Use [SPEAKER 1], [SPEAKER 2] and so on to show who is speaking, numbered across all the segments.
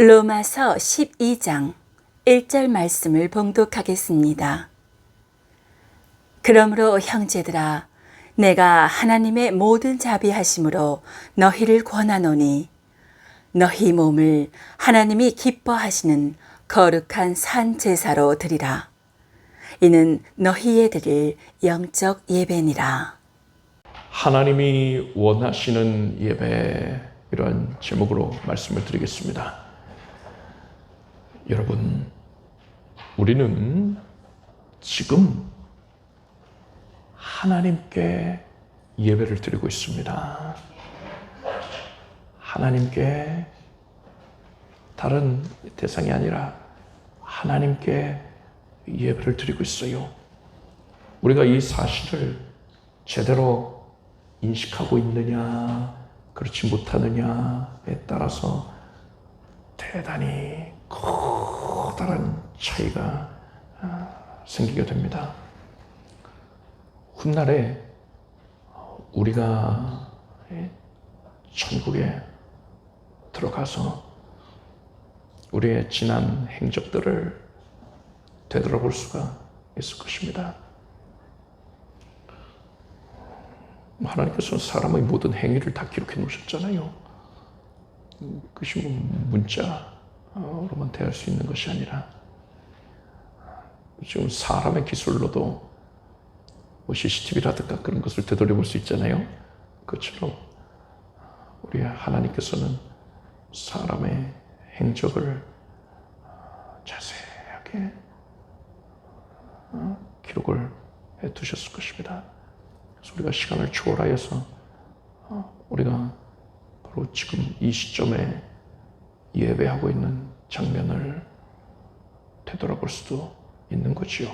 [SPEAKER 1] 로마서 12장 1절 말씀을 봉독하겠습니다. 그러므로 형제들아, 내가 하나님의 모든 자비하심으로 너희를 권하노니 너희 몸을 하나님이 기뻐하시는 거룩한 산 제사로 드리라. 이는 너희의 드릴 영적 예배니라.
[SPEAKER 2] 하나님이 원하시는 예배, 이런 제목으로 말씀을 드리겠습니다. 여러분, 우리는 지금 하나님께 예배를 드리고 있습니다. 하나님께, 다른 대상이 아니라 하나님께 예배를 드리고 있어요. 우리가 이 사실을 제대로 인식하고 있느냐, 그렇지 못하느냐에 따라서 대단히 커다란 차이가 생기게 됩니다. 훗날에 우리가 천국에 들어가서 우리의 지난 행적들을 되돌아볼 수가 있을 것입니다. 하나님께서는 사람의 모든 행위를 다 기록해 놓으셨잖아요. 그것이 문자로만 대할 수 있는 것이 아니라 지금 사람의 기술로도 CCTV라든가 그런 것을 되돌려볼 수 있잖아요. 그것처럼 우리 하나님께서는 사람의 행적을 자세하게 기록을 해 두셨을 것입니다. 그래서 우리가 시간을 초월하여서 우리가 바로 지금 이 시점에 예배하고 있는 장면을 되돌아볼 수도 있는 거지요.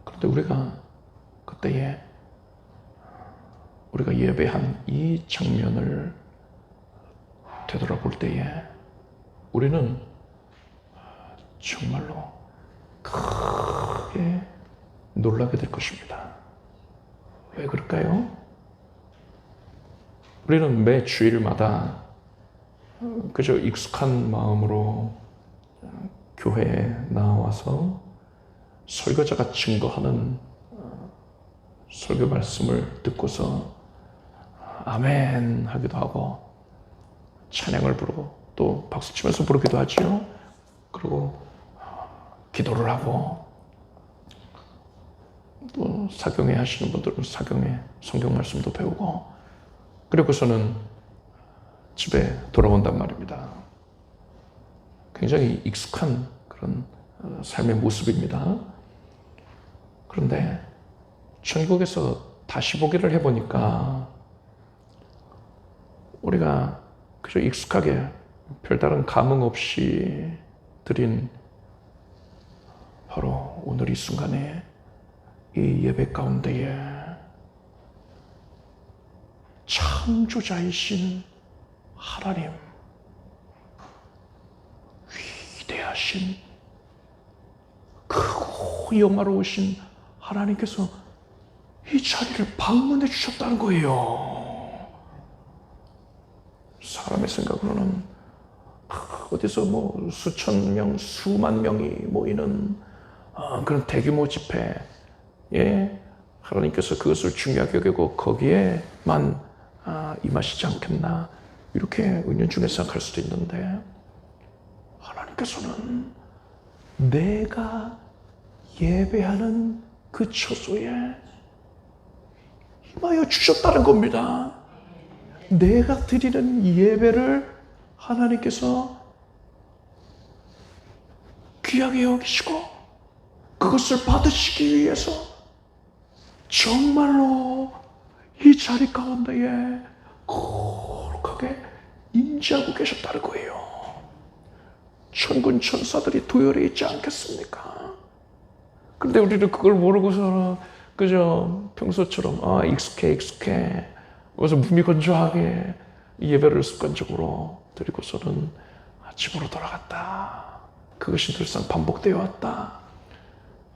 [SPEAKER 2] 그런데 우리가 그때에 우리가 예배한 이 장면을 되돌아볼 때에 우리는 정말로 크게 놀라게 될 것입니다. 왜 그럴까요? 우리는 매 주일마다 그저 익숙한 마음으로 교회에 나와서 설교자가 증거하는 설교 말씀을 듣고서 아멘 하기도 하고 찬양을 부르고 또 박수치면서 부르기도 하지요. 그리고 기도를 하고 또 사경회 하시는 분들은 사경회 성경 말씀도 배우고 그리고서는 집에 돌아온단 말입니다. 굉장히 익숙한 그런 삶의 모습입니다. 그런데 천국에서 다시 보기를 해보니까 우리가 그저 익숙하게 별다른 감흥 없이 드린 바로 오늘 이 순간에 이 예배 가운데에 창조자이신 하나님, 위대하신 크고 영화로우신 하나님께서 이 자리를 방문해 주셨다는 거예요. 사람의 생각으로는 어디서 수천 명, 수만 명이 모이는 그런 대규모 집회에 하나님께서 그것을 중요하게 여기고 거기에만 임하시지 않겠나 이렇게 은연중에 생각할 수도 있는데 하나님께서는 내가 예배하는 그 처소에 임하여 주셨다는 겁니다. 내가 드리는 예배를 하나님께서 귀하게 여기시고 그것을 받으시기 위해서 정말로 이 자리 가운데에 거룩하게 임재하고 계셨다는 거예요. 천군 천사들이 도열해 있지 않겠습니까? 그런데 우리는 그걸 모르고서는 그저 평소처럼 익숙해 그래서 무미건조하게 예배를 습관적으로 드리고서는 집으로 돌아갔다. 그것이 늘상 반복되어 왔다.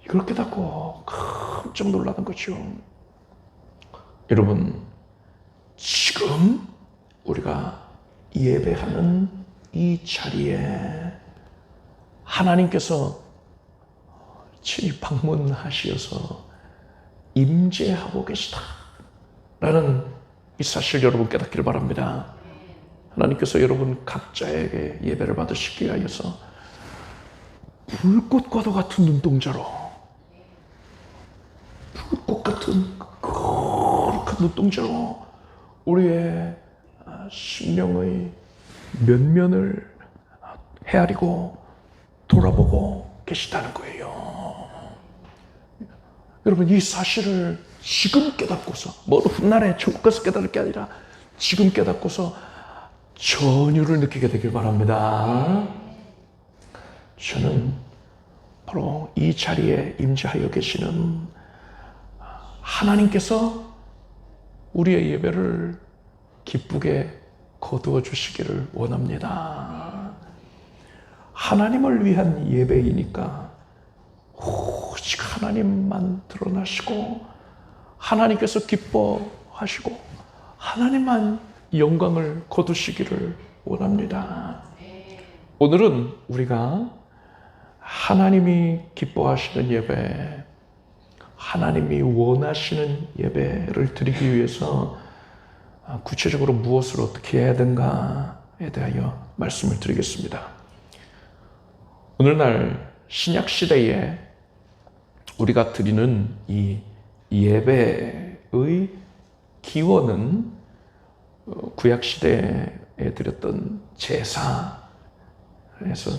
[SPEAKER 2] 이걸 깨닫고 깜짝 놀라는 거죠. 여러분, 지금 우리가 예배하는 이 자리에 하나님께서 친히 방문하시어서 임재하고 계시다 라는 이 사실 여러분 깨닫기를 바랍니다. 하나님께서 여러분 각자에게 예배를 받으시기 위하여서 불꽃과도 같은 눈동자로, 불꽃 같은 거룩한 눈동자로 우리의 심령의 면면을 헤아리고 돌아보고 계시다는 거예요. 여러분, 이 사실을 지금 깨닫고서, 먼 훗날에 천국 가서 깨달을 게 아니라 지금 깨닫고서 전율을 느끼게 되길 바랍니다. 저는 바로 이 자리에 임재하여 계시는 하나님께서 우리의 예배를 기쁘게 거두어 주시기를 원합니다. 하나님을 위한 예배이니까 오직 하나님만 드러나시고 하나님께서 기뻐하시고 하나님만 영광을 거두시기를 원합니다. 오늘은 우리가 하나님이 기뻐하시는 예배, 하나님이 원하시는 예배를 드리기 위해서 구체적으로 무엇을 어떻게 해야 되는가에 대하여 말씀을 드리겠습니다. 오늘날 신약시대에 우리가 드리는 이 예배의 기원은 구약시대에 드렸던 제사에서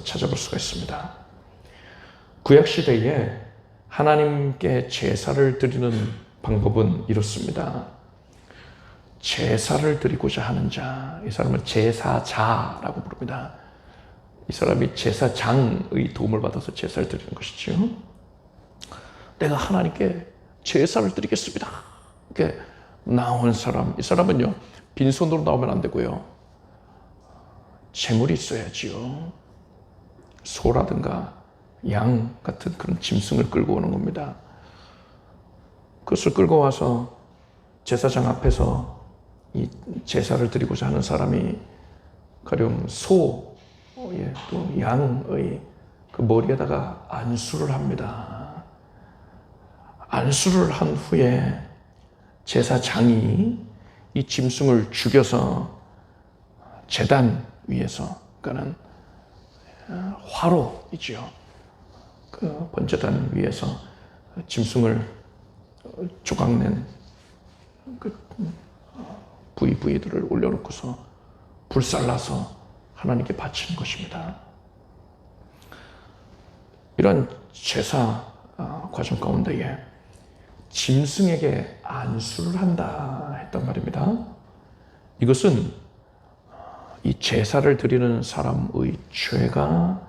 [SPEAKER 2] 찾아볼 수가 있습니다. 구약시대에 하나님께 제사를 드리는 방법은 이렇습니다. 제사를 드리고자 하는 자, 이 사람을 제사자라고 부릅니다. 이 사람이 제사장의 도움을 받아서 제사를 드리는 것이죠. 내가 하나님께 제사를 드리겠습니다. 이렇게 나온 사람, 이 사람은요, 빈손으로 나오면 안 되고요. 재물이 있어야지요. 소라든가 양 같은 그런 짐승을 끌고 오는 겁니다. 그것을 끌고 와서 제사장 앞에서 이 제사를 드리고자 하는 사람이 가령 소의 또 양의 그 머리에다가 안수를 합니다. 안수를 한 후에 제사장이 이 짐승을 죽여서 제단 위에서, 그러니까는 화로이죠. 그 번제단 위에서 짐승을 조각낸 그 부위들을 올려놓고서 불살라서 하나님께 바치는 것입니다. 이런 제사 과정 가운데에 짐승에게 안수를 한다 했단 말입니다. 이것은 이 제사를 드리는 사람의 죄가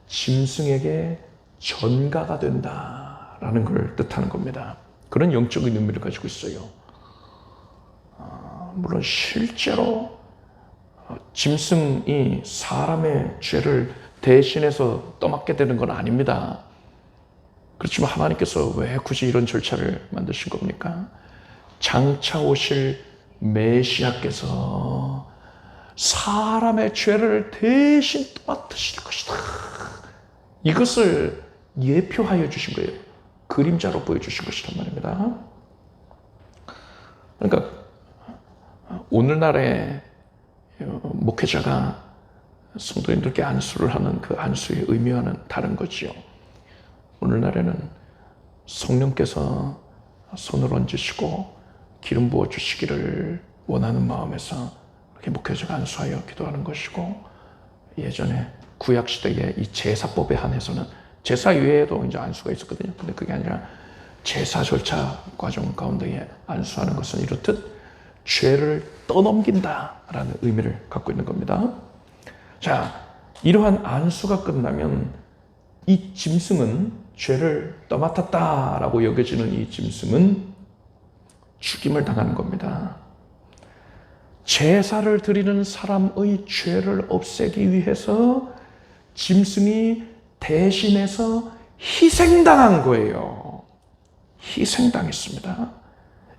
[SPEAKER 2] 짐승에게 전가가 된다라는 걸 뜻하는 겁니다. 그런 영적인 의미를 가지고 있어요. 물론 실제로 짐승이 사람의 죄를 대신해서 떠맡게 되는 건 아닙니다. 그렇지만 하나님께서 왜 굳이 이런 절차를 만드신 겁니까? 장차 오실 메시아께서 사람의 죄를 대신 떠맡으실 것이다. 이것을 예표하여 주신 거예요. 그림자로 보여주신 것이란 말입니다. 그러니까 오늘날의 목회자가 성도인들께 안수를 하는 그 안수의 의미와는 다른 거지요. 오늘날에는 성령께서 손을 얹으시고 기름 부어 주시기를 원하는 마음에서 이렇게 목회자가 안수하여 기도하는 것이고, 예전에 구약 시대의 이 제사법에 한해서는 제사 외에도 이제 안수가 있었거든요. 근데 그게 아니라 제사 절차 과정 가운데에 안수하는 것은 이렇듯 죄를 떠넘긴다라는 의미를 갖고 있는 겁니다. 자, 이러한 안수가 끝나면 이 짐승은 죄를 떠맡았다라고 여겨지는 이 짐승은 죽임을 당하는 겁니다. 제사를 드리는 사람의 죄를 없애기 위해서 짐승이 대신해서 희생당한 거예요. 희생당했습니다.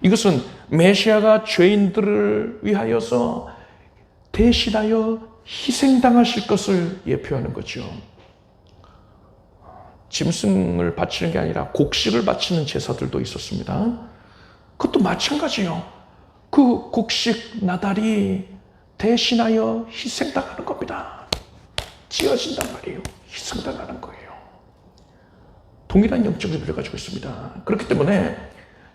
[SPEAKER 2] 이것은 메시아가 죄인들을 위하여서 대신하여 희생당하실 것을 예표하는 거죠. 짐승을 바치는 게 아니라 곡식을 바치는 제사들도 있었습니다. 그것도 마찬가지예요. 그 곡식 나달이 대신하여 희생당하는 겁니다. 찢어진단 말이에요. 희생당하는 거예요. 동일한 영적 의미를 가지고 있습니다. 그렇기 때문에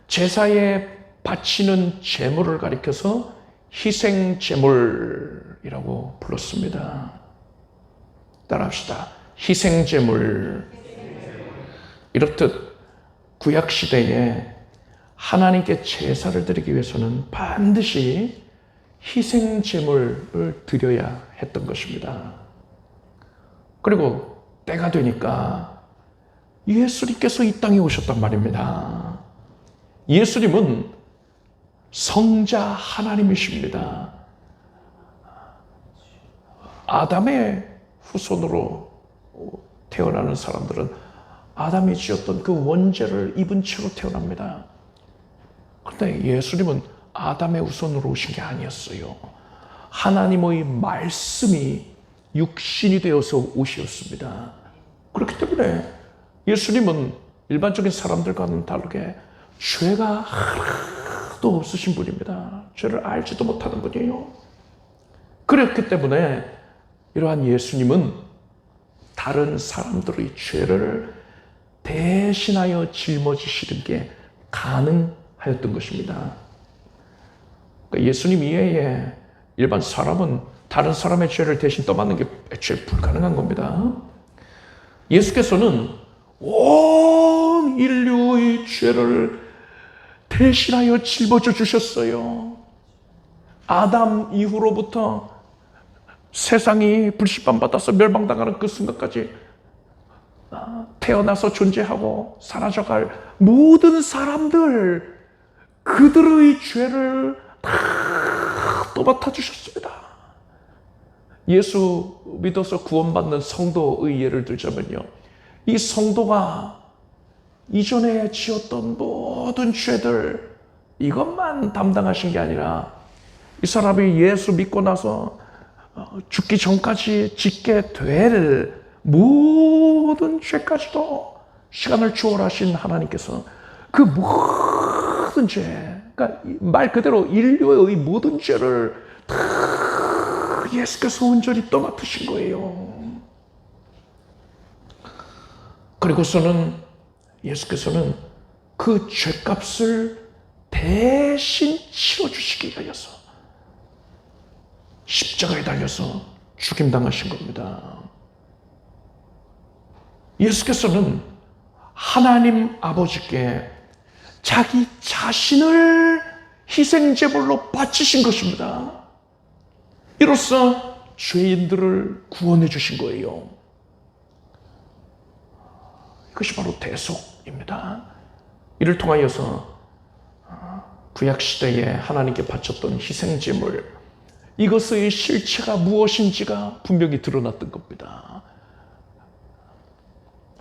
[SPEAKER 2] 제사에 바치는 제물을 가리켜서 희생 제물이라고 불렀습니다. 따라합시다. 희생 제물. 이렇듯 구약 시대에 하나님께 제사를 드리기 위해서는 반드시 희생 제물을 드려야 했던 것입니다. 그리고 때가 되니까 예수님께서 이 땅에 오셨단 말입니다. 예수님은 성자 하나님이십니다. 아담의 후손으로 태어나는 사람들은 아담이 지었던 그 원죄를 입은 채로 태어납니다. 그런데 예수님은 아담의 후손으로 오신 게 아니었어요. 하나님의 말씀이 육신이 되어서 오셨습니다. 그렇기 때문에 예수님은 일반적인 사람들과는 다르게 죄가 하나도 없으신 분입니다. 죄를 알지도 못하는 분이에요. 그렇기 때문에 이러한 예수님은 다른 사람들의 죄를 대신하여 짊어지시는 게 가능하였던 것입니다. 그러니까 예수님 이외에 일반 사람은 다른 사람의 죄를 대신 떠맡는 게 애초에 불가능한 겁니다. 예수께서는 온 인류의 죄를 대신하여 짊어져 주셨어요. 아담 이후로부터 세상이 불신만 받아서 멸망당하는 그 순간까지 태어나서 존재하고 사라져갈 모든 사람들, 그들의 죄를 다 떠맡아 주셨습니다. 예수 믿어서 구원받는 성도의 예를 들자면요, 이 성도가 이전에 지었던 모든 죄들, 이것만 담당하신 게 아니라 이 사람이 예수 믿고 나서 죽기 전까지 짓게 될 모든 죄까지도 시간을 초월하신 하나님께서 그 모든 죄, 그러니까 말 그대로 인류의 모든 죄를 다 예수께서 온전히 떠맡으신 거예요. 그리고서는 예수께서는 그 죄값을 대신 치러주시기 위하여서 십자가에 달려서 죽임당하신 겁니다. 예수께서는 하나님 아버지께 자기 자신을 희생제물로 바치신 것입니다. 이로써 죄인들을 구원해 주신 거예요. 이것이 바로 대속입니다. 이를 통하여서 구약시대에 하나님께 바쳤던 희생제물, 이것의 실체가 무엇인지가 분명히 드러났던 겁니다.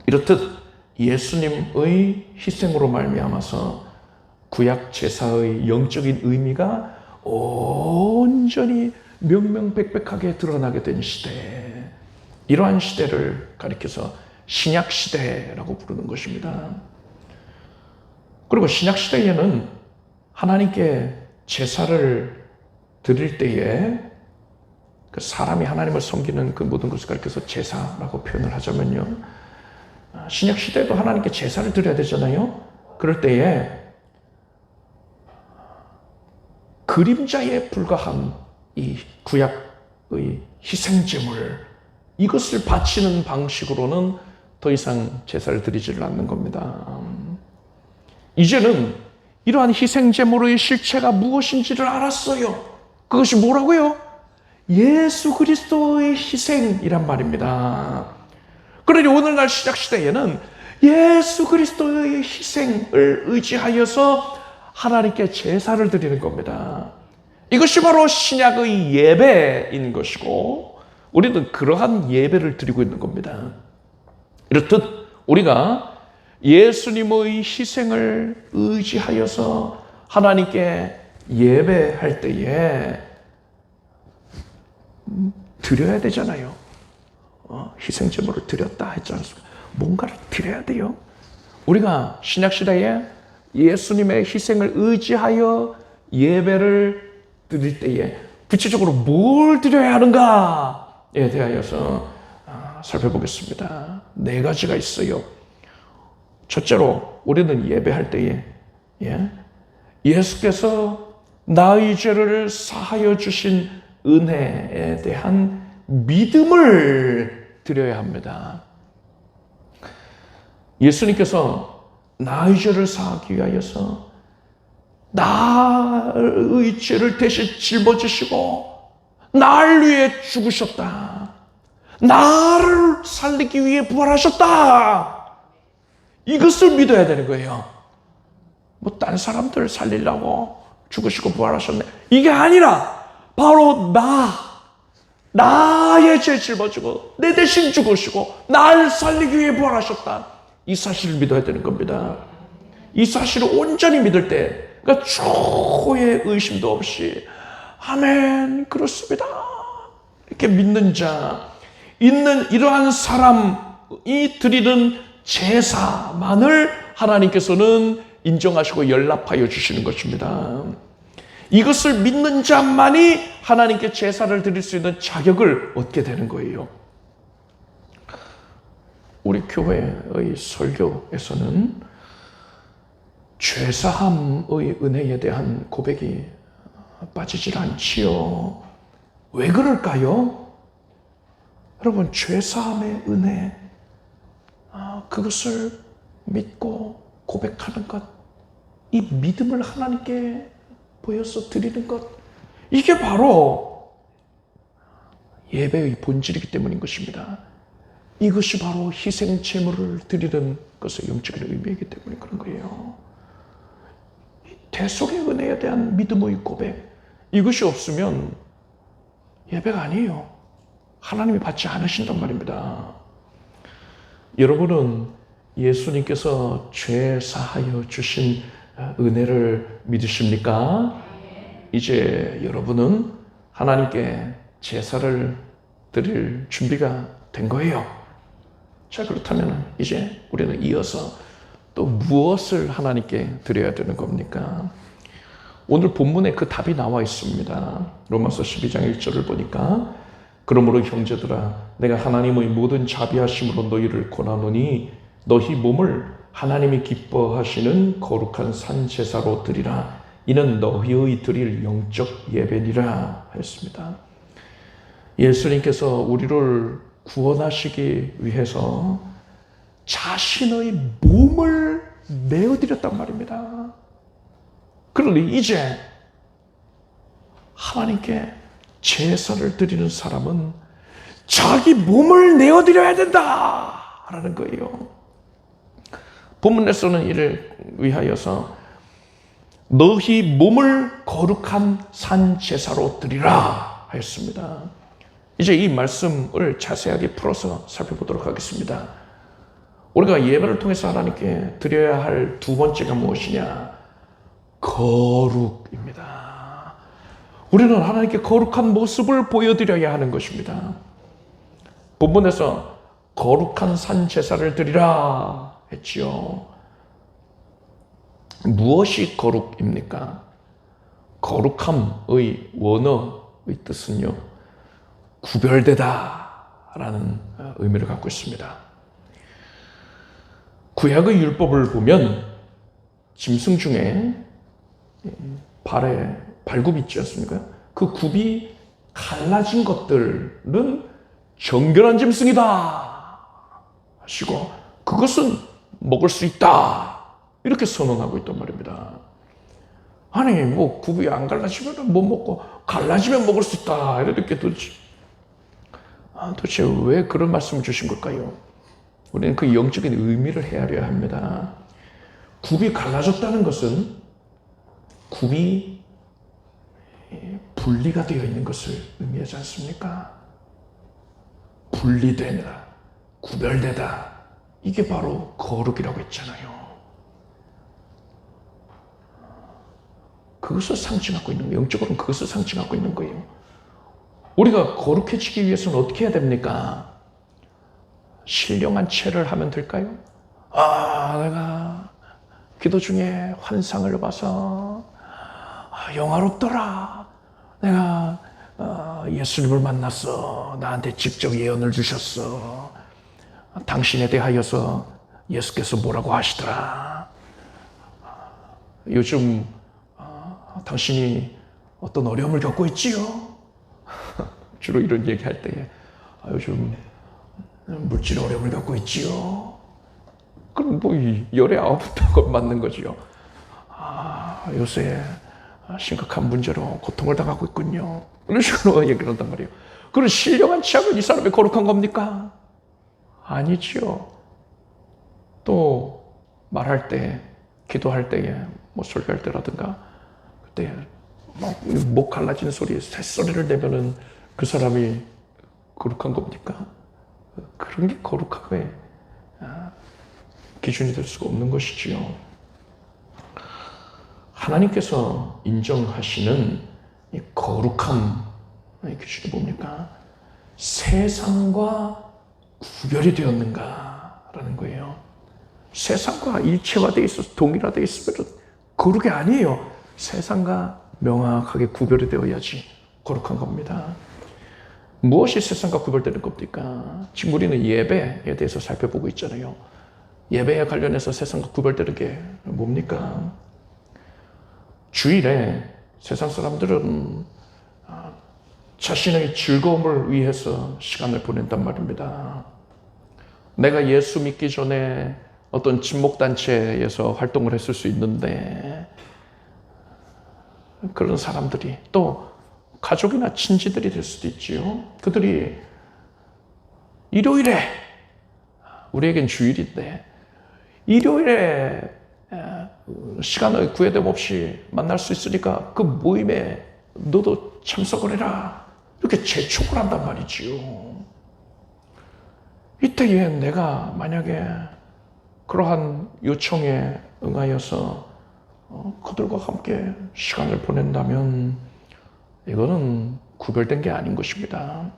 [SPEAKER 2] 이렇듯 예수님의 희생으로 말미암아서 구약 제사의 영적인 의미가 온전히 명명백백하게 드러나게 된 시대, 이러한 시대를 가리켜서 신약 시대라고 부르는 것입니다. 그리고 신약 시대에는 하나님께 제사를 드릴 때에 그 사람이 하나님을 섬기는 그 모든 것을 가리켜서 제사라고 표현을 하자면요, 신약 시대에도 하나님께 제사를 드려야 되잖아요. 그럴 때에 그림자에 불과한 이 구약의 희생제물, 이것을 바치는 방식으로는 더 이상 제사를 드리지를 않는 겁니다. 이제는 이러한 희생제물의 실체가 무엇인지를 알았어요. 그것이 뭐라고요? 예수 그리스도의 희생이란 말입니다. 그러니 오늘날 신약시대에는 예수 그리스도의 희생을 의지하여서 하나님께 제사를 드리는 겁니다. 이것이 바로 신약의 예배인 것이고, 우리는 그러한 예배를 드리고 있는 겁니다. 이렇듯 우리가 예수님의 희생을 의지하여서 하나님께 예배할 때에 드려야 되잖아요. 희생제물을 드렸다 했지 않습니까? 뭔가를 드려야 돼요. 우리가 신약시대에 예수님의 희생을 의지하여 예배를 드릴 때에 구체적으로 뭘 드려야 하는가에 대하여서 살펴보겠습니다. 4가지가 있어요. 첫째로 우리는 예배할 때에 예수께서 나의 죄를 사하여 주신 은혜에 대한 믿음을 드려야 합니다. 예수님께서 나의 죄를 사하기 위하여서 나의 죄를 대신 짊어지시고 날 위해 죽으셨다. 나를 살리기 위해 부활하셨다. 이것을 믿어야 되는 거예요. 뭐 딴 사람들 살리려고 죽으시고 부활하셨네. 이게 아니라 바로 나의 죄 짊어지고 내 대신 죽으시고 날 살리기 위해 부활하셨다. 이 사실을 믿어야 되는 겁니다. 이 사실을 온전히 믿을 때, 그러니까 초의 의심도 없이 아멘 그렇습니다 이렇게 믿는 자, 있는 이러한 사람이 드리는 제사만을 하나님께서는 인정하시고 연락하여 주시는 것입니다. 이것을 믿는 자만이 하나님께 제사를 드릴 수 있는 자격을 얻게 되는 거예요. 우리 교회의 설교에서는 죄사함의 은혜에 대한 고백이 빠지질 않지요. 왜 그럴까요? 여러분, 죄사함의 은혜, 그것을 믿고 고백하는 것, 이 믿음을 하나님께 보여서 드리는 것, 이게 바로 예배의 본질이기 때문인 것입니다. 이것이 바로 희생 제물을 드리는 것의 영적인 의미이기 때문에 그런 거예요. 대속의 은혜에 대한 믿음의 고백, 이것이 없으면 예배가 아니에요. 하나님이 받지 않으신단 말입니다. 여러분은 예수님께서 죄 사하여 주신 은혜를 믿으십니까? 이제 여러분은 하나님께 제사를 드릴 준비가 된 거예요. 자, 그렇다면 이제 우리는 이어서 또 무엇을 하나님께 드려야 되는 겁니까? 오늘 본문에 그 답이 나와 있습니다. 로마서 12장 1절을 보니까 그러므로 형제들아 내가 하나님의 모든 자비하심으로 너희를 권하노니 너희 몸을 하나님이 기뻐하시는 거룩한 산 제사로 드리라. 이는 너희의 드릴 영적 예배니라 했습니다. 예수님께서 우리를 구원하시기 위해서 자신의 몸을 내어드렸단 말입니다. 그러니 이제 하나님께 제사를 드리는 사람은 자기 몸을 내어드려야 된다라는 거예요. 본문에서는 이를 위하여서 너희 몸을 거룩한 산 제사로 드리라 하였습니다. 이제 이 말씀을 자세하게 풀어서 살펴보도록 하겠습니다. 우리가 예배를 통해서 하나님께 드려야 할 두 번째가 무엇이냐? 거룩입니다. 우리는 하나님께 거룩한 모습을 보여드려야 하는 것입니다. 본문에서 거룩한 산 제사를 드리라 했지요. 무엇이 거룩입니까? 거룩함의 원어의 뜻은요, 구별되다 라는 의미를 갖고 있습니다. 구약의 율법을 보면 짐승 중에 발에 발굽이 있지 않습니까? 그 굽이 갈라진 것들은 정결한 짐승이다 하시고 그것은 먹을 수 있다 이렇게 선언하고 있단 말입니다. 아니 뭐 굽이 안 갈라지면 못 먹고 갈라지면 먹을 수 있다 이렇게 도대체 왜 그런 말씀을 주신 걸까요? 우리는 그 영적인 의미를 헤아려야 합니다. 굽이 갈라졌다는 것은 굽이 분리가 되어 있는 것을 의미하지 않습니까? 분리되다, 구별되다, 이게 바로 거룩이라고 했잖아요. 그것을 상징하고 있는 거예요. 영적으로는 그것을 상징하고 있는 거예요. 우리가 거룩해지기 위해서는 어떻게 해야 됩니까? 신령한 체를 하면 될까요? 내가 기도 중에 환상을 봐서 영화롭더라. 내가 예수님을 만났어. 나한테 직접 예언을 주셨어. 당신에 대하여서 예수께서 뭐라고 하시더라. 요즘 당신이 어떤 어려움을 겪고 있지요? 주로 이런 얘기할 때에 요즘 물질 어려움을 겪고 있지요? 그럼 뭐 열에 아홉부터 맞는 거지요. 요새 심각한 문제로 고통을 당하고 있군요. 이런 식으로 얘기를 한단 말이에요. 그런 신령한 취하면 이 사람이 거룩한 겁니까? 아니지요. 또 말할 때, 기도할 때에, 뭐 설교할 때라든가 그때 목 갈라지는 소리에 새소리를 내면은 그 사람이 거룩한 겁니까? 그런 게 거룩함의 기준이 될 수가 없는 것이지요. 하나님께서 인정하시는 이 거룩함의 기준이 뭡니까? 세상과 구별이 되었는가라는 거예요. 세상과 일체화되어 있어서 동일화되어 있으면 거룩이 아니에요. 세상과 명확하게 구별이 되어야지 거룩한 겁니다. 무엇이 세상과 구별되는 겁니까? 지금 우리는 예배에 대해서 살펴보고 있잖아요. 예배에 관련해서 세상과 구별되는 게 뭡니까? 주일에 세상 사람들은 자신의 즐거움을 위해서 시간을 보낸단 말입니다. 내가 예수 믿기 전에 어떤 친목단체에서 활동을 했을 수 있는데 그런 사람들이 또 가족이나 친지들이 될 수도 있지요. 그들이 일요일에 우리에겐 주일인데 일요일에 시간을 구애됨 없이 만날 수 있으니까 그 모임에 너도 참석을 해라. 이렇게 재촉을 한단 말이지요. 이때에 내가 만약에 그러한 요청에 응하여서 그들과 함께 시간을 보낸다면 이거는 구별된 게 아닌 것입니다.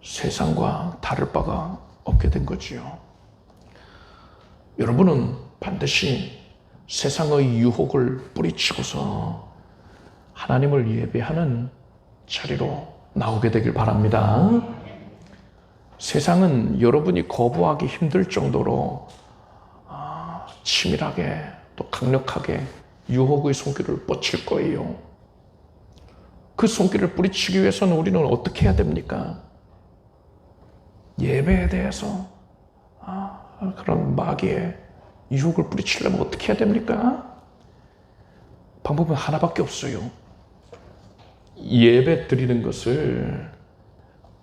[SPEAKER 2] 세상과 다를 바가 없게 된 거지요. 여러분은 반드시 세상의 유혹을 뿌리치고서 하나님을 예배하는 자리로 나오게 되길 바랍니다. 세상은 여러분이 거부하기 힘들 정도로 치밀하게 또 강력하게 유혹의 손길을 뻗칠 거예요. 그 손길을 뿌리치기 위해서는 우리는 어떻게 해야 됩니까? 예배에 대해서 그런 마귀의 유혹을 뿌리치려면 어떻게 해야 됩니까? 방법은 하나밖에 없어요. 예배 드리는 것을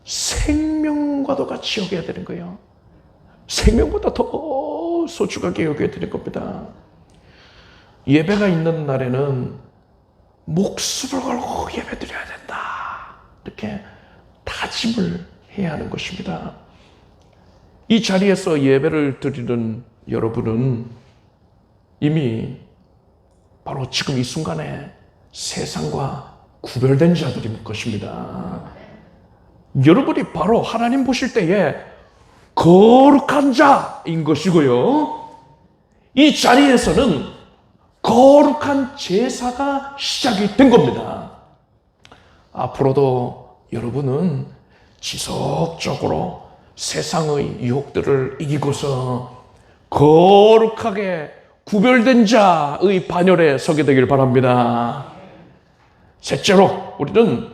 [SPEAKER 2] 생명과도 같이 여겨야 되는 거예요. 생명보다 더 소중하게 여겨야 되는 겁니다. 예배가 있는 날에는 목숨을 걸고 예배 드려야 된다. 이렇게 다짐을 해야 하는 것입니다. 이 자리에서 예배를 드리는 여러분은 이미 바로 지금 이 순간에 세상과 구별된 자들일 것입니다. 여러분이 바로 하나님 보실 때에 거룩한 자인 것이고요. 이 자리에서는 거룩한 제사가 시작이 된 겁니다. 앞으로도 여러분은 지속적으로 세상의 유혹들을 이기고서 거룩하게 구별된 자의 반열에 서게 되길 바랍니다. 셋째로 우리는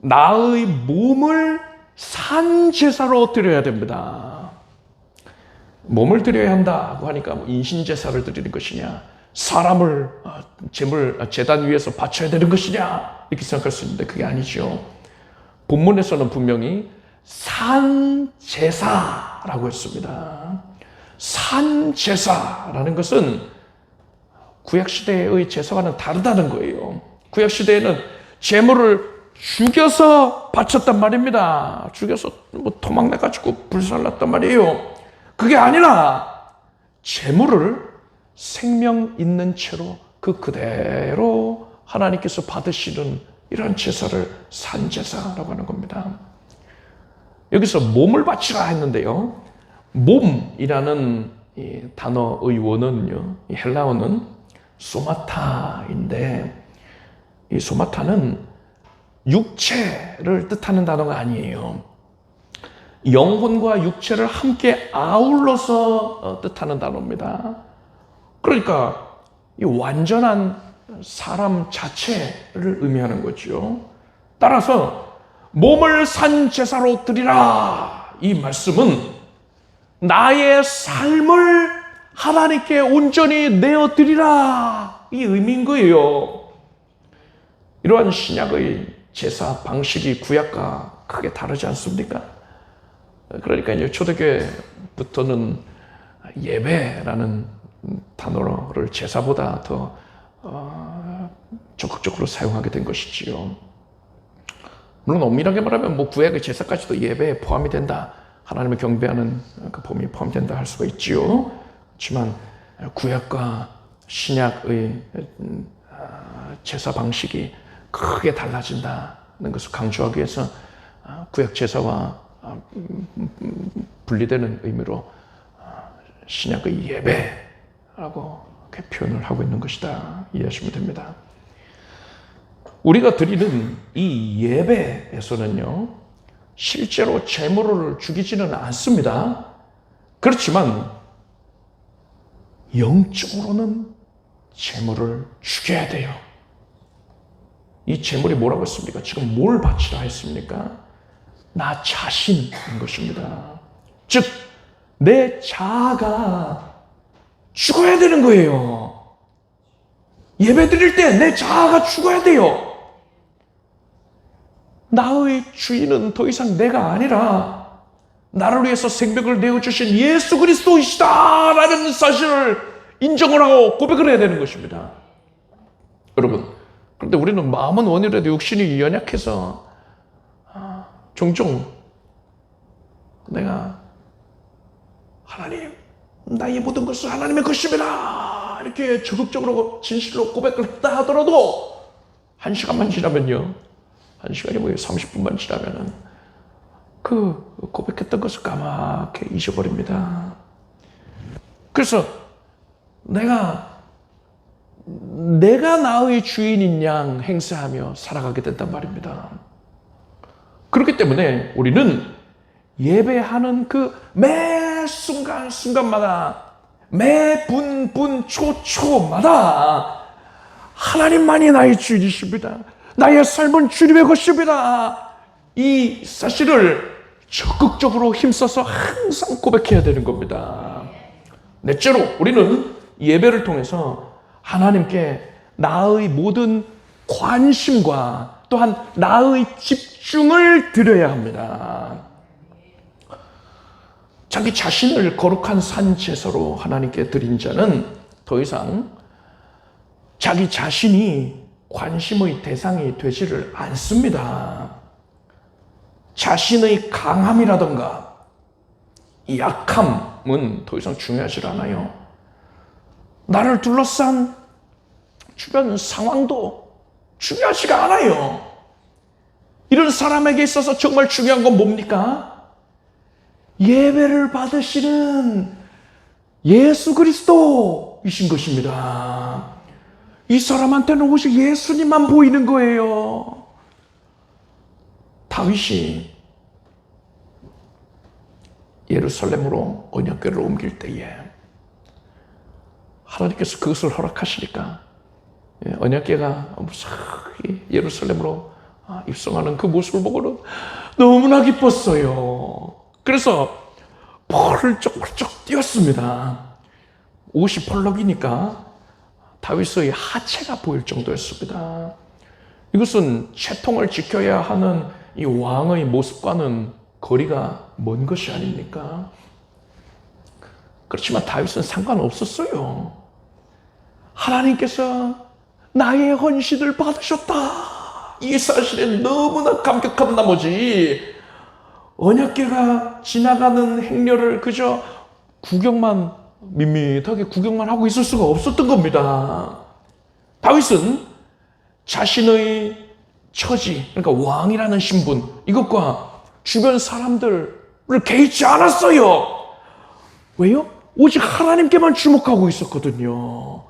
[SPEAKER 2] 나의 몸을 산 제사로 드려야 됩니다. 몸을 드려야 한다고 하니까 인신 제사를 드리는 것이냐, 사람을 제단 위에서 바쳐야 되는 것이냐 이렇게 생각할 수 있는데 그게 아니죠. 본문에서는 분명히 산 제사라고 했습니다. 산 제사라는 것은 구약 시대의 제사와는 다르다는 거예요. 구약 시대에는 제물을 죽여서 바쳤단 말입니다. 죽여서 토막내가지고 불살랐단 말이에요. 그게 아니라 제물을 생명 있는 채로 그대로 하나님께서 받으시는 이런 제사를 산제사라고 하는 겁니다. 여기서 몸을 바치라 했는데요. 몸이라는 이 단어의 원어는요, 이 헬라어는 소마타인데, 이 소마타는 육체를 뜻하는 단어가 아니에요. 영혼과 육체를 함께 아울러서 뜻하는 단어입니다. 그러니까 이 완전한 사람 자체를 의미하는 거죠. 따라서 몸을 산 제사로 드리라, 이 말씀은 나의 삶을 하나님께 온전히 내어 드리라, 이 의미인 거예요. 이러한 신약의 제사 방식이 구약과 크게 다르지 않습니까? 그러니까 이제 초대교회부터는 예배라는 단어를 제사보다 더 적극적으로 사용하게 된 것이지요. 물론 엄밀하게 말하면 구약의 제사까지도 예배에 포함이 된다, 하나님을 경배하는 그 범위에 포함된다 할 수가 있지요. 그렇지만 구약과 신약의 제사 방식이 크게 달라진다는 것을 강조하기 위해서 구약 제사와 분리되는 의미로 신약의 예배라고 이렇게 표현을 하고 있는 것이다, 이해하시면 됩니다. 우리가 드리는 이 예배에서는요, 실제로 제물을 죽이지는 않습니다. 그렇지만 영적으로는 제물을 죽여야 돼요. 이 제물이 뭐라고 했습니까? 지금 뭘 바치라 했습니까? 나 자신인 것입니다. 즉, 내 자아가 죽어야 되는 거예요. 예배 드릴 때 내 자아가 죽어야 돼요. 나의 주인은 더 이상 내가 아니라 나를 위해서 생명을 내어주신 예수 그리스도이시다 라는 사실을 인정을 하고 고백을 해야 되는 것입니다. 여러분, 그런데 우리는 마음은 원이라도 육신이 연약해서 종종 내가 하나님, 나의 모든 것은 하나님의 것입니다, 이렇게 적극적으로 진실로 고백을 했다 하더라도 1시간만 지나면요, 1시간이 30분만 지나면은 그 고백했던 것을 까맣게 잊어버립니다. 그래서 내가 나의 주인인 양 행세하며 살아가게 된단 말입니다. 그렇기 때문에 우리는 예배하는 그 매 순간순간마다, 매 분 초초마다 하나님만이 나의 주인이십니다, 나의 삶은 주님의 것입니다, 이 사실을 적극적으로 힘써서 항상 고백해야 되는 겁니다. 넷째로, 우리는 예배를 통해서 하나님께 나의 모든 관심과 또한 나의 집중을 드려야 합니다. 자기 자신을 거룩한 산제사로 하나님께 드린 자는 더 이상 자기 자신이 관심의 대상이 되지를 않습니다. 자신의 강함이라던가 약함은 더 이상 중요하지 않아요. 나를 둘러싼 주변 상황도 중요하지가 않아요. 이런 사람에게 있어서 정말 중요한 건 뭡니까? 예배를 받으시는 예수 그리스도이신 것입니다. 이 사람한테는 오직 예수님만 보이는 거예요. 다윗이 예루살렘으로 언약궤를 옮길 때에 하나님께서 그것을 허락하시니까 언약궤가 무사히 예루살렘으로 입성하는 그 모습을 보고는 너무나 기뻤어요. 그래서 펄쩍펄쩍 뛰었습니다. 옷이 펄럭이니까 다윗의 하체가 보일 정도였습니다. 이것은 채통을 지켜야 하는 이 왕의 모습과는 거리가 먼 것이 아닙니까? 그렇지만 다윗은 상관없었어요. 하나님께서 나의 헌신을 받으셨다, 이 사실에 너무나 감격한 나머지 언약궤가 지나가는 행렬을 그저 밋밋하게 구경만 하고 있을 수가 없었던 겁니다. 다윗은 자신의 처지, 그러니까 왕이라는 신분, 이것과 주변 사람들을 개의치 않았어요. 왜요? 오직 하나님께만 주목하고 있었거든요.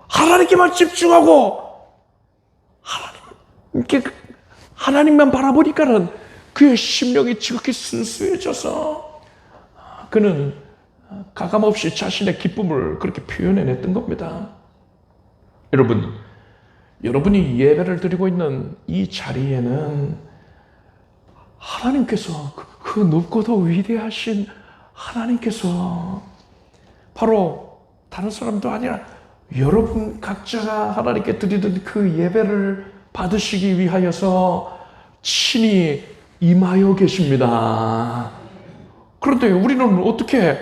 [SPEAKER 2] 하나님께만 집중하고 하나님만 바라보니까는 그의 심령이 지극히 순수해져서 그는 가감없이 자신의 기쁨을 그렇게 표현해냈던 겁니다. 여러분이 예배를 드리고 있는 이 자리에는 하나님께서 그 높고도 위대하신 하나님께서 바로 다른 사람도 아니라 여러분 각자가 하나님께 드리던 그 예배를 받으시기 위하여서 친히 임하여 계십니다. 그런데 우리는 어떻게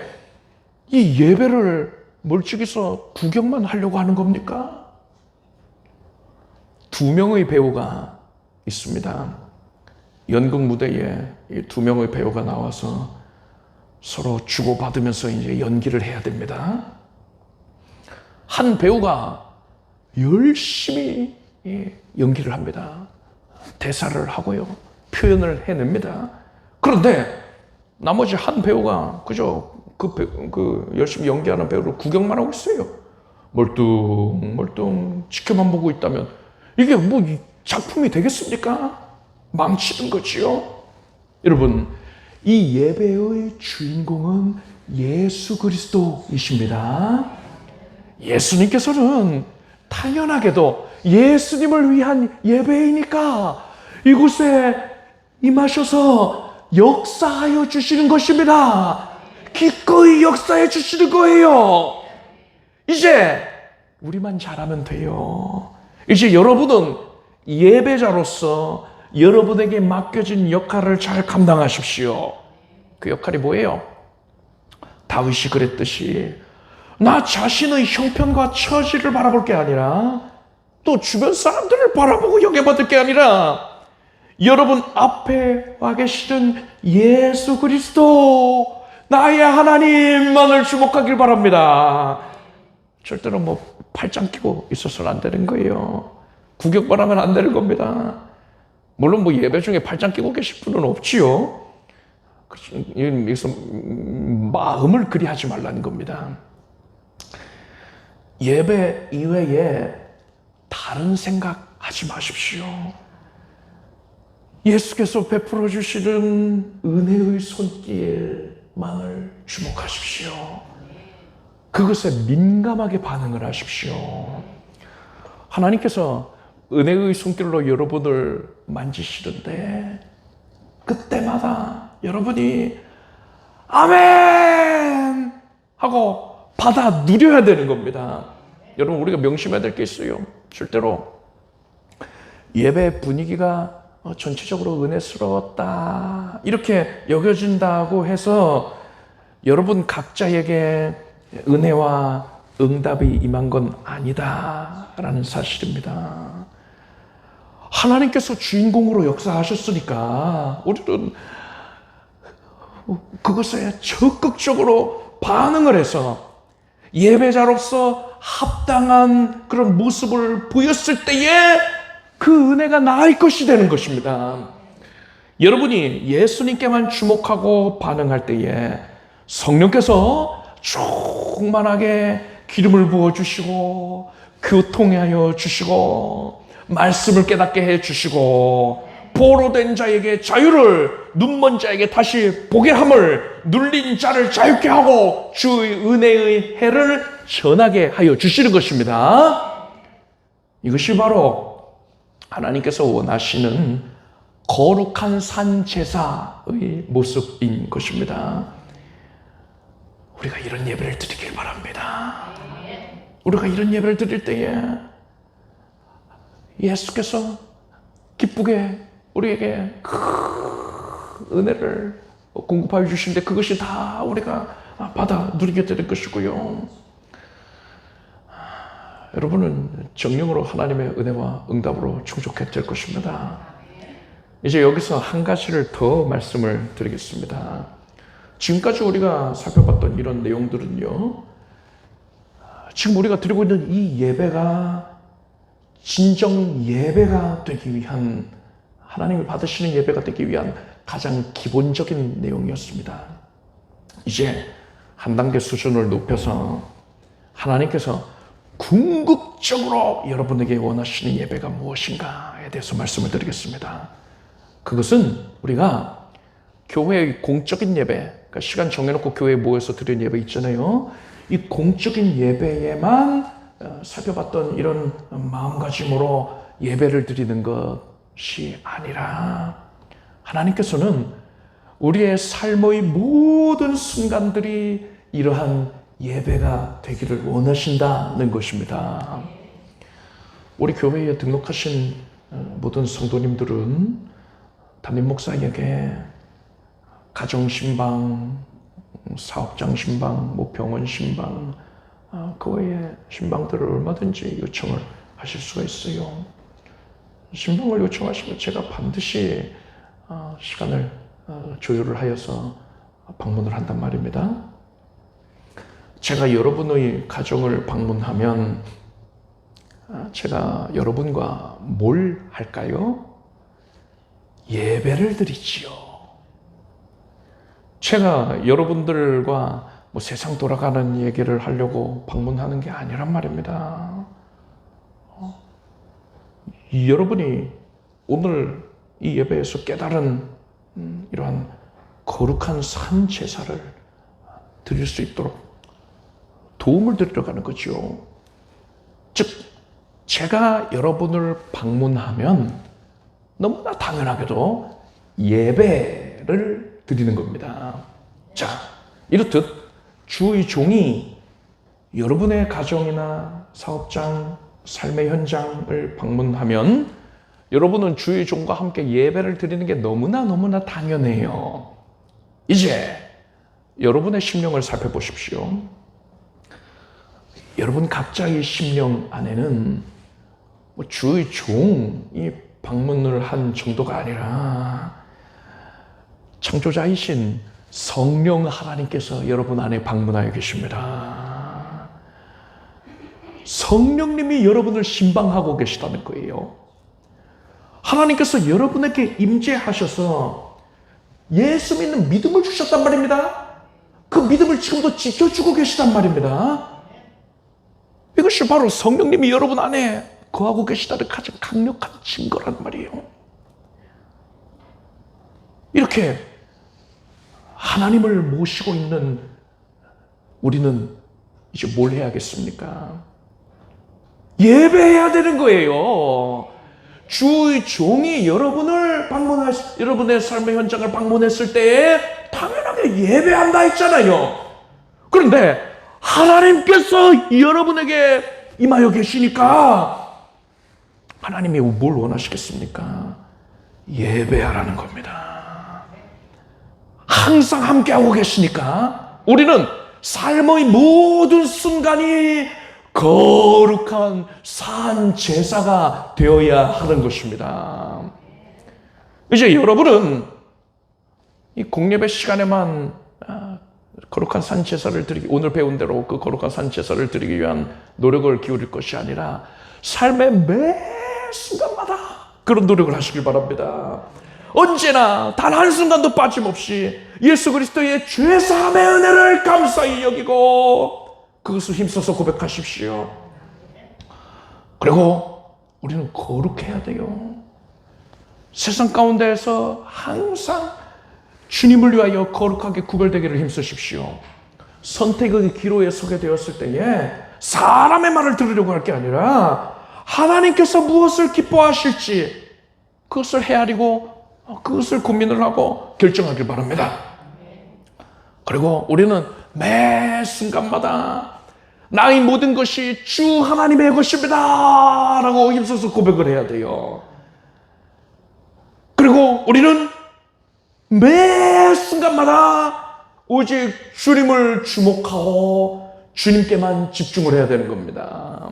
[SPEAKER 2] 이 예배를 멀찍이서 구경만 하려고 하는 겁니까? 두 명의 배우가 있습니다. 연극 무대에 이 두 명의 배우가 나와서 서로 주고받으면서 이제 연기를 해야 됩니다. 한 배우가 열심히 연기를 합니다. 대사를 하고요. 표현을 해냅니다. 그런데 나머지 한 배우가 그저 그 열심히 연기하는 배우를 구경만 하고 있어요. 멀뚱멀뚱 지켜만 보고 있다면 이게 뭐 작품이 되겠습니까? 망치는 거지요. 여러분, 이 예배의 주인공은 예수 그리스도이십니다. 예수님께서는 당연하게도 예수님을 위한 예배이니까 이곳에 임하셔서 역사하여 주시는 것입니다. 기꺼이 역사해 주시는 거예요. 이제 우리만 잘하면 돼요. 이제 여러분은 예배자로서 여러분에게 맡겨진 역할을 잘 감당하십시오. 그 역할이 뭐예요? 다윗이 그랬듯이 나 자신의 형편과 처지를 바라볼 게 아니라 또 주변 사람들을 바라보고 영예받을 게 아니라 여러분 앞에 와 계시는 예수 그리스도 나의 하나님만을 주목하길 바랍니다. 절대로 뭐 팔짱 끼고 있어서는 안 되는 거예요. 구경만 하면 안 되는 겁니다. 물론 뭐 예배 중에 팔짱 끼고 계실 분은 없지요. 여기서 마음을 그리 하지 말라는 겁니다. 예배 이외에 다른 생각 하지 마십시오. 예수께서 베풀어 주시는 은혜의 손길만을 주목하십시오. 그것에 민감하게 반응을 하십시오. 하나님께서 은혜의 손길로 여러분을 만지시는데 그때마다 여러분이 아멘 하고 받아 누려야 되는 겁니다. 여러분, 우리가 명심해야 될 게 있어요. 절대로 예배 분위기가 전체적으로 은혜스러웠다 이렇게 여겨진다고 해서 여러분 각자에게 은혜와 응답이 임한 건 아니다라는 사실입니다. 하나님께서 주인공으로 역사하셨으니까 우리는 그것에 적극적으로 반응을 해서 예배자로서 합당한 그런 모습을 보였을 때에 그 은혜가 나을 것이 되는 것입니다. 여러분이 예수님께만 주목하고 반응할 때에 성령께서 충만하게 기름을 부어주시고 교통하여 주시고 말씀을 깨닫게 해주시고 포로된 자에게 자유를, 눈먼 자에게 다시 보게 함을, 눌린 자를 자유케 하고 주의 은혜의 해를 전하게 하여 주시는 것입니다. 이것이 바로 하나님께서 원하시는 거룩한 산 제사의 모습인 것입니다. 우리가 이런 예배를 드리길 바랍니다. 우리가 이런 예배를 드릴 때에 예수께서 기쁘게 우리에게 큰 은혜를 공급하여 주시는데 그것이 다 우리가 받아 누리게 될 것이고요. 여러분은 정령으로 하나님의 은혜와 응답으로 충족해 될 것입니다. 이제 여기서 한 가지를 더 말씀을 드리겠습니다. 지금까지 우리가 살펴봤던 이런 내용들은요, 지금 우리가 드리고 있는 이 예배가 진정 예배가 되기 위한 하나님이 받으시는 예배가 되기 위한 가장 기본적인 내용이었습니다. 이제 한 단계 수준을 높여서 하나님께서 궁극적으로 여러분에게 원하시는 예배가 무엇인가에 대해서 말씀을 드리겠습니다. 그것은 우리가 교회의 공적인 예배, 그러니까 시간 정해놓고 교회에 모여서 드리는 예배 있잖아요. 이 공적인 예배에만 살펴봤던 이런 마음가짐으로 예배를 드리는 것이 아니라 하나님께서는 우리의 삶의 모든 순간들이 이러한 예배가 되기를 원하신다는 것입니다. 우리 교회에 등록하신 모든 성도님들은 담임 목사에게 가정신방, 사업장 신방, 병원 신방, 그 외에 신방들을 얼마든지 요청을 하실 수가 있어요. 신방을 요청하시면 제가 반드시 시간을 조율을 하여서 방문을 한단 말입니다. 제가 여러분의 가정을 방문하면 제가 여러분과 뭘 할까요? 예배를 드리지요. 제가 여러분들과 세상 돌아가는 얘기를 하려고 방문하는 게 아니란 말입니다. 여러분이 오늘 이 예배에서 깨달은 이러한 거룩한 산 제사를 드릴 수 있도록 도움을 드리러 가는 거죠. 즉, 제가 여러분을 방문하면 너무나 당연하게도 예배를 드리는 겁니다. 자, 이렇듯 주의 종이 여러분의 가정이나 사업장, 삶의 현장을 방문하면 여러분은 주의 종과 함께 예배를 드리는 게 너무나 당연해요. 이제 여러분의 심령을 살펴보십시오. 여러분 각자의 심령 안에는 주의 종이 방문을 한 정도가 아니라 창조자이신 성령 하나님께서 여러분 안에 방문하여 계십니다. 성령님이 여러분을 신방하고 계시다는 거예요. 하나님께서 여러분에게 임재하셔서 예수 믿는 믿음을 주셨단 말입니다. 그 믿음을 지금도 지켜주고 계시단 말입니다. 이것이 바로 성령님이 여러분 안에 거하고 계시다는 가장 강력한 증거란 말이에요. 이렇게 하나님을 모시고 있는 우리는 이제 뭘 해야겠습니까? 예배해야 되는 거예요. 주의 종이 여러분의 삶의 현장을 방문했을 때에 당연하게 예배한다 했잖아요. 그런데 하나님께서 여러분에게 임하여 계시니까 하나님이 뭘 원하시겠습니까? 예배하라는 겁니다. 항상 함께하고 계시니까 우리는 삶의 모든 순간이 거룩한 산 제사가 되어야 하는 것입니다. 이제 여러분은 이 공예배 시간에만 거룩한 산 제사를 드리기, 오늘 배운 대로 그 거룩한 산 제사를 드리기 위한 노력을 기울일 것이 아니라 삶의 매 순간마다 그런 노력을 하시길 바랍니다. 언제나 단 한순간도 빠짐없이 예수 그리스도의 죄사함의 은혜를 감사히 여기고 그것을 힘써서 고백하십시오. 그리고 우리는 거룩해야 돼요. 세상 가운데에서 항상 주님을 위하여 거룩하게 구별되기를 힘쓰십시오. 선택의 기로에 서게 되었을 때에 사람의 말을 들으려고 할 게 아니라 하나님께서 무엇을 기뻐하실지 그것을 헤아리고 그것을 고민을 하고 결정하길 바랍니다. 그리고 우리는 매 순간마다 나의 모든 것이 주 하나님의 것입니다 라고 힘써서 고백을 해야 돼요. 그리고 우리는 매 순간마다 오직 주님을 주목하고 주님께만 집중을 해야 되는 겁니다.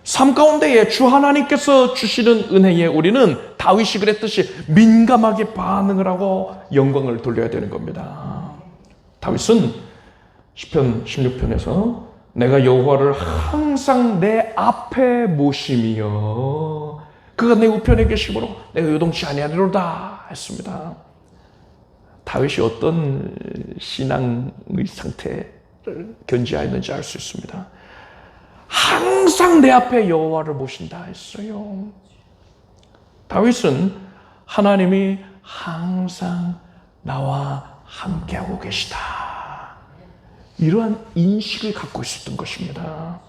[SPEAKER 2] 삶 가운데에 주 하나님께서 주시는 은혜에 우리는 다윗이 그랬듯이 민감하게 반응을 하고 영광을 돌려야 되는 겁니다. 다윗은 시편 16편에서 내가 여호와를 항상 내 앞에 모심이여 그가 내 우편에 계심으로 내가 요동치 아니하리로다 했습니다. 다윗이 어떤 신앙의 상태를 견지하였는지 알 수 있습니다. 항상 내 앞에 여호와를 모신다 했어요. 다윗은 하나님이 항상 나와 함께하고 계시다, 이러한 인식을 갖고 있었던 것입니다.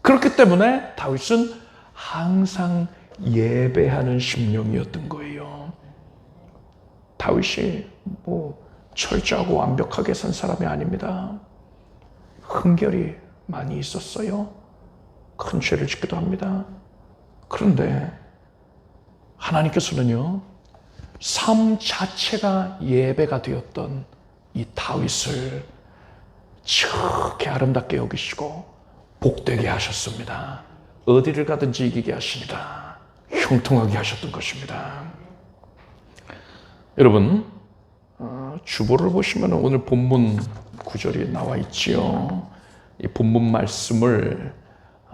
[SPEAKER 2] 그렇기 때문에 다윗은 항상 예배하는 심령이었던 거예요. 다윗이 철저하고 완벽하게 산 사람이 아닙니다. 흠결이 많이 있었어요. 큰 죄를 짓기도 합니다. 그런데 하나님께서는요, 삶 자체가 예배가 되었던 이 다윗을 지극히 아름답게 여기시고 복되게 하셨습니다. 어디를 가든지 이기게 하시니라 형통하게 하셨던 것입니다. 여러분, 주보를 보시면 오늘 본문 구절이 나와 있지요. 이 본문 말씀을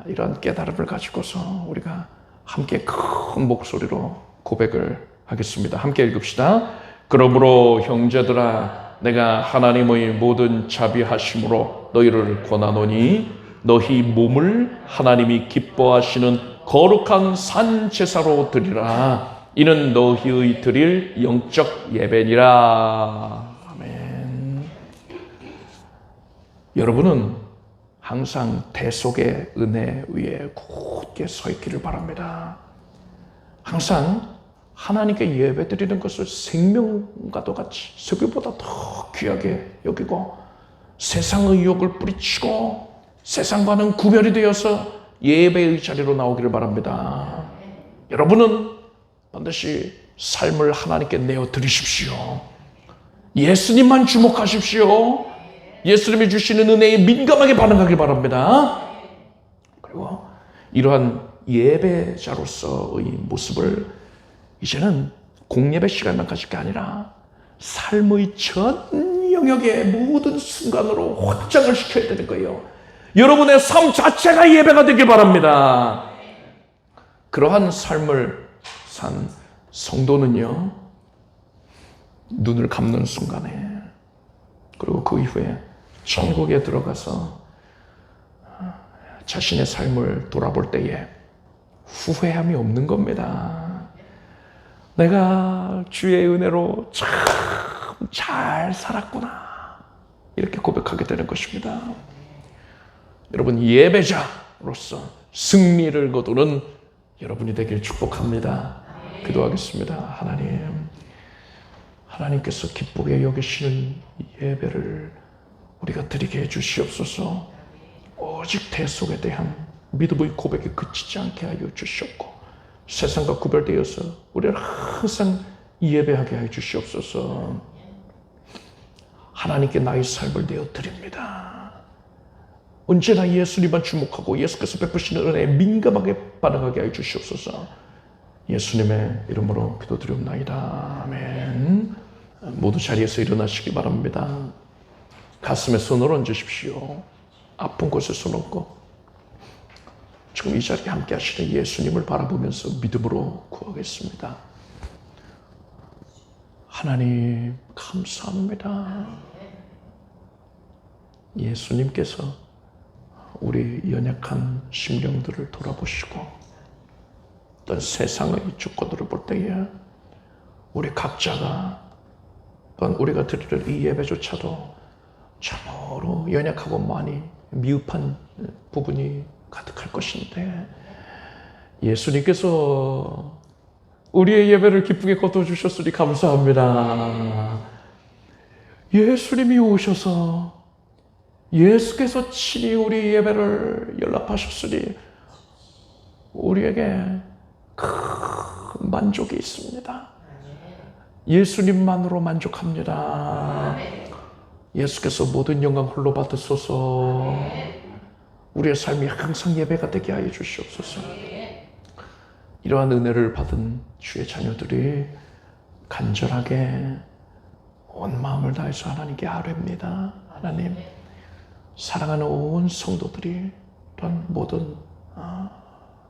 [SPEAKER 2] 이런 깨달음을 가지고서 우리가 함께 큰 목소리로 고백을 하겠습니다. 함께 읽읍시다. 그러므로 형제들아, 내가 하나님의 모든 자비하심으로 너희를 권하노니 너희 몸을 하나님이 기뻐하시는 거룩한 산 제사로 드리라. 이는 너희의 드릴 영적 예배니라. 아멘. 여러분은 항상 대속의 은혜 위에 굳게 서 있기를 바랍니다. 항상 하나님께 예배드리는 것을 생명과도 같이 석유보다 더 귀하게 여기고 세상의 유혹을 뿌리치고 세상과는 구별이 되어서 예배의 자리로 나오기를 바랍니다. 여러분은 반드시 삶을 하나님께 내어드리십시오. 예수님만 주목하십시오. 예수님이 주시는 은혜에 민감하게 반응하길 바랍니다. 그리고 이러한 예배자로서의 모습을 이제는 공예배 시간만 가질 게 아니라 삶의 전 영역의 모든 순간으로 확장을 시켜야 되는 거예요. 여러분의 삶 자체가 예배가 되길 바랍니다. 그러한 삶을 산 성도는요, 눈을 감는 순간에 그리고 그 이후에 천국에 들어가서 자신의 삶을 돌아볼 때에 후회함이 없는 겁니다. 내가 주의 은혜로 참 잘 살았구나, 이렇게 고백하게 되는 것입니다. 여러분, 예배자로서 승리를 거두는 여러분이 되길 축복합니다. 기도하겠습니다. 하나님께서 기쁘게 여기시는 예배를 우리가 드리게 해주시옵소서. 오직 대속에 대한 믿음의 고백이 그치지 않게 하여 주시옵고 세상과 구별되어서 우리를 항상 예배하게 하여 주시옵소서. 하나님께 나의 삶을 내어드립니다. 언제나 예수님만 주목하고 예수께서 베푸시는 은혜에 민감하게 반응하게 하여 주시옵소서. 예수님의 이름으로 기도드리옵나이다. 아멘. 모두 자리에서 일어나시기 바랍니다. 가슴에 손을 얹으십시오. 아픈 곳에 손 얹고 지금 이 자리에 함께 하시는 예수님을 바라보면서 믿음으로 구하겠습니다. 하나님 감사합니다. 예수님께서 우리 연약한 심령들을 돌아보시고 어떤 세상의 주권들을 볼 때에 우리 각자가 또한 우리가 드릴 이 예배조차도 참으로 연약하고 많이 미흡한 부분이 가득할 것인데 예수님께서 우리의 예배를 기쁘게 거둬주셨으니 감사합니다. 예수님이 오셔서 예수께서 친히 우리 예배를 연락하셨으니 우리에게 큰 만족이 있습니다. 예수님만으로 만족합니다. 예수께서 모든 영광 홀로 받으소서. 우리의 삶이 항상 예배가 되게 하여 주시옵소서. 이러한 은혜를 받은 주의 자녀들이 간절하게 온 마음을 다해서 하나님께 아뢰입니다. 하나님, 사랑하는 온 성도들이 또한 모든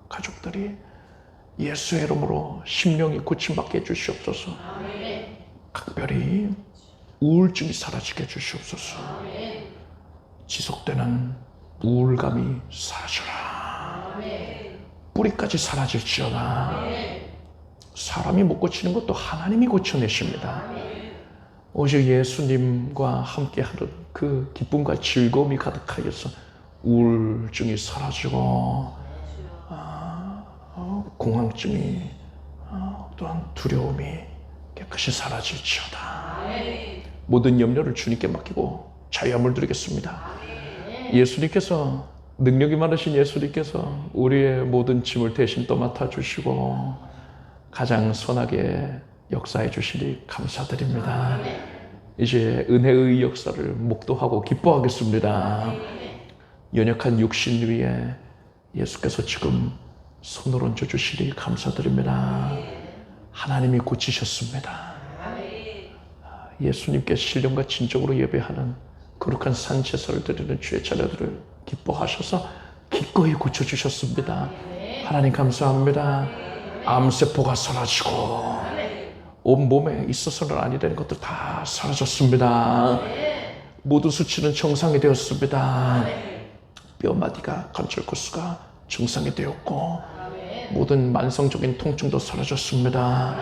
[SPEAKER 2] 가족들이 예수의 이름으로 심령이 고침받게 해주시옵소서. 각별히 우울증이 사라지게 해주시옵소서. 지속되는 우울감이 사라져라. 뿌리까지 사라질지어다. 사람이 못 고치는 것도 하나님이 고쳐내십니다. 오직 예수님과 함께하는 그 기쁨과 즐거움이 가득하여서 우울증이 사라지고 공황증이 또한 두려움이 깨끗이 사라질지어다. 모든 염려를 주님께 맡기고 자유함을 누리겠습니다. 예수님께서, 능력이 많으신 예수님께서 우리의 모든 짐을 대신 또 맡아주시고 가장 선하게 역사해 주시니 감사드립니다. 이제 은혜의 역사를 목도하고 기뻐하겠습니다. 연약한 육신 위에 예수께서 지금 손을 얹어 주시니 감사드립니다. 하나님이 고치셨습니다. 예수님께 신령과 진정으로 예배하는 거룩한 산제사를 드리는 주의 자녀들을 기뻐하셔서 기꺼이 고쳐주셨습니다. 하나님 감사합니다. 암세포가 사라지고 온 몸에 있어서는 아니 되는 것들 다 사라졌습니다. 모든 수치는 정상이 되었습니다. 뼈마디가 관절 코스가 정상이 되었고 모든 만성적인 통증도 사라졌습니다.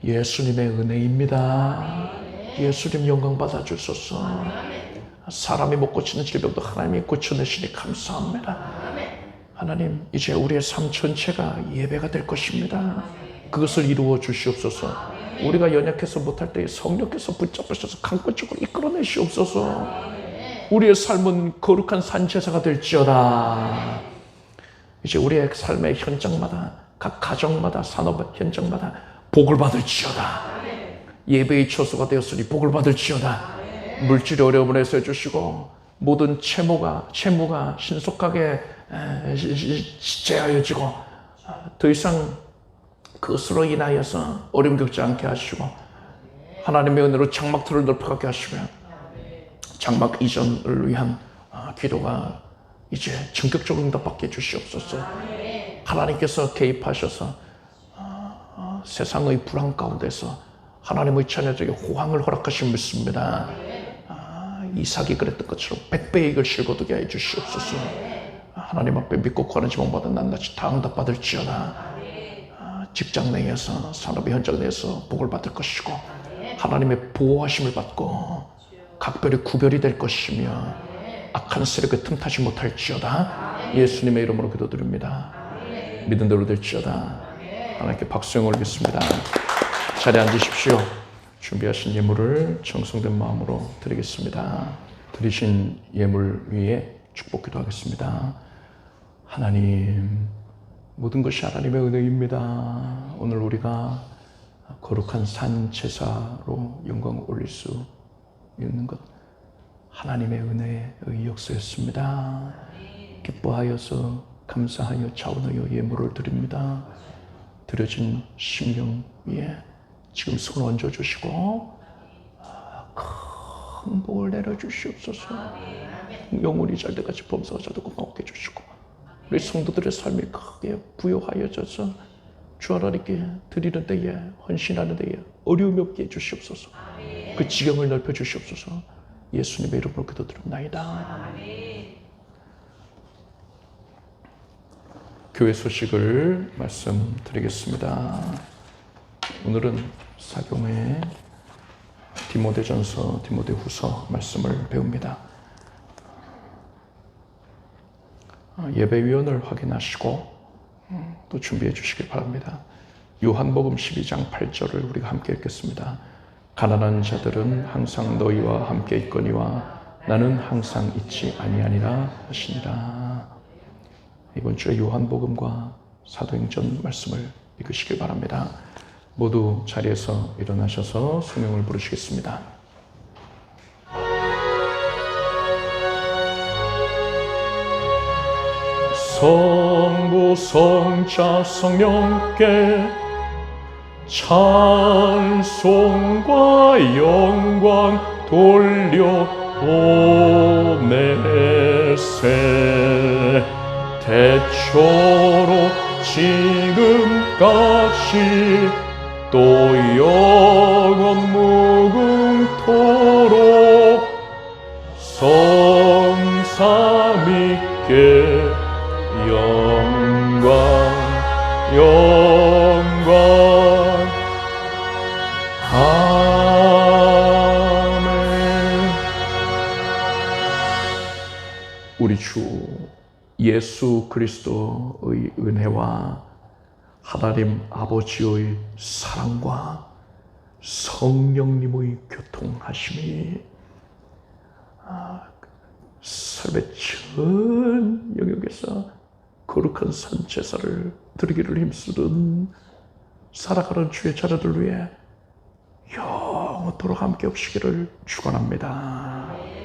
[SPEAKER 2] 예수님의 은혜입니다. 예수님 영광 받아주소서. 사람이 못 고치는 질병도 하나님이 고쳐내시니 감사합니다. 하나님, 이제 우리의 삶 전체가 예배가 될 것입니다. 그것을 이루어 주시옵소서. 우리가 연약해서 못할 때에 성령께서 붙잡으셔서 강권적으로 이끌어내시옵소서. 우리의 삶은 거룩한 산제사가 될지어다. 이제 우리의 삶의 현장마다, 각 가정마다, 산업 현장마다 복을 받을지어다. 예배의 처소가 되었으니 복을 받을지어다. 물질의 어려움을 해소해 주시고 모든 채무가 신속하게 제하여지고 더 이상 그것으로 인하여서 어려움 겪지 않게 하시고 하나님의 은혜로 장막틀을 넓혀가게 하시고 장막 이전을 위한 기도가 이제 전격적으로 응답받게 해주시옵소서. 하나님께서 개입하셔서 세상의 불안 가운데서 하나님의 자녀들에게 호황을 허락하신 믿습니다. 이삭이 그랬던 것처럼 100배의 이익을 실거두게 해주시옵소서. 하나님 앞에 믿고 구하는 지목받은 낱낱이 다 응답받을지어다. 직장 내에서 산업의 현장 내에서 복을 받을 것이고 하나님의 보호하심을 받고 각별히 구별이 될 것이며 악한 세력에 틈타지 못할지어다. 예수님의 이름으로 기도드립니다. 믿은 대로 될지어다. 하나님께 박수 올리겠습니다. 자리에 앉으십시오. 준비하신 예물을 정성된 마음으로 드리겠습니다. 드리신 예물 위에 축복 기도하겠습니다. 하나님, 모든 것이 하나님의 은혜입니다. 오늘 우리가 거룩한 산 제사로 영광을 올릴 수 있는 것 하나님의 은혜의 역사였습니다. 기뻐하여서 감사하여 자원하여 예물을 드립니다. 드려진 심령 위에 지금 손 얹어주시고 큰 복을 내려주시옵소서. 영혼이 잘 돼같이 범사가 잘 되고 건강하게 해주시고 우리 성도들의 삶이 크게 부여하여져서 주 하나님께 드리는 데에 헌신하는 데에 어려움이 없게 해주시옵소서. 그 지경을 넓혀주시옵소서. 예수님의 이름으로 기도드립니다. 교회 소식을 말씀드리겠습니다. 오늘은 사경의 디모데전서, 디모데후서 말씀을 배웁니다. 예배위원을 확인하시고 또 준비해 주시길 바랍니다. 요한복음 12장 8절을 우리가 함께 읽겠습니다. 가난한 자들은 항상 너희와 함께 있거니와 나는 항상 있지 아니하니라 하시니라. 이번 주에 요한복음과 사도행전 말씀을 읽으시길 바랍니다. 모두 자리에서 일어나셔서 성령을 부르시겠습니다. 성부 성자 성령께 찬송과 영광 돌려 보내세. 태초로 지금 같이 또 영원 무궁토록 성삼위께 영광 영광 아멘. 우리 주 예수 그리스도의 은혜와 하나님 아버지의 사랑과 성령님의 교통하심이 삶의 전 영역에서 거룩한 산 제사를 드리기를 힘쓰는 살아가는 주의 자녀들 위해 영원토록 함께 없으기를 축원합니다.